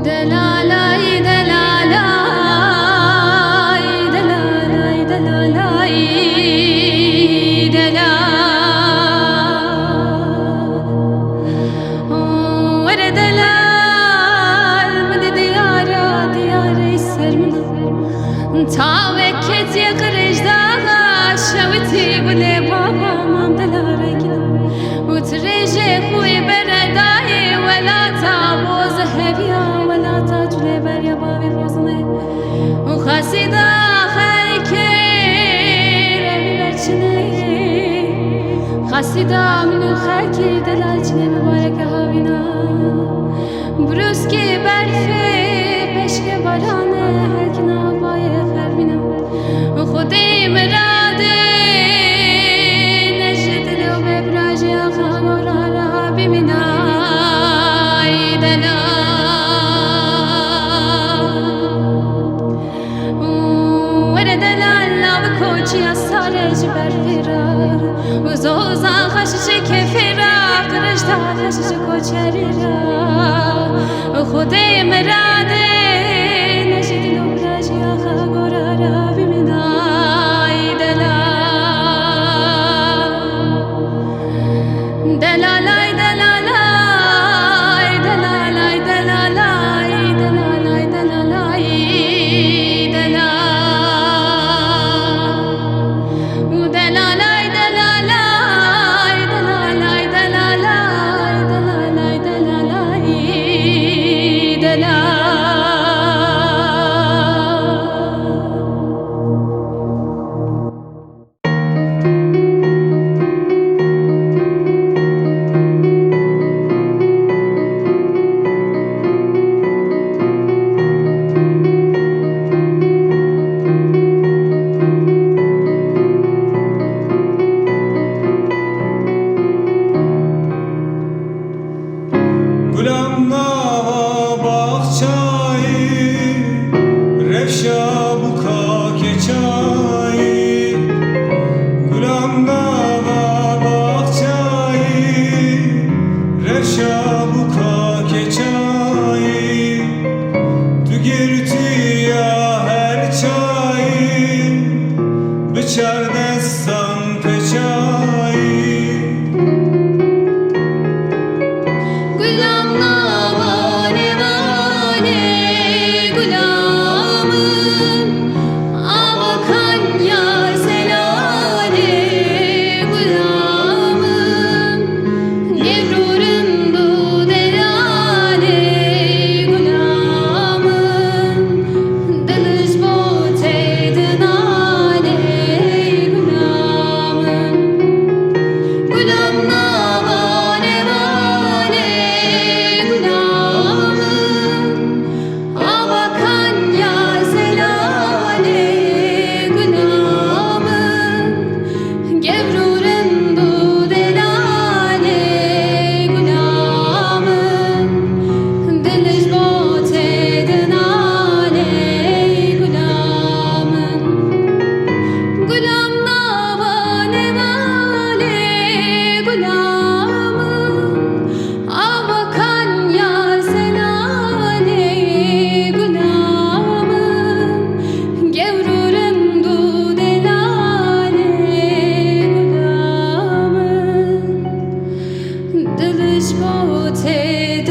Delalay, delalay, delalay, delalay, delal. Vere delal, mene diyara, diyare sermina. Taveket yakarejda, şaviti bile baba mam delare gina. Utreje kuy beredai, vela taboz hevya. بریا باوی وزنه و خسیده خیکر امی برچنه خسیده منو خیکر دلالچنه مبارک هاوینا بروز که برفه پشک بارانه هرکن آبای فرمینم و خودی مراده نجد لو ببراجی آخا مرارا بمینا ایدنا Koçya sarıcı berfira Uzoza haşışı kefira Kırışta haşışı koçerira Xude merade Neşid lobraji ağa gorara Biminay delal Delalay delalay Delalay delalay Delalay delalay Delal Diliş bote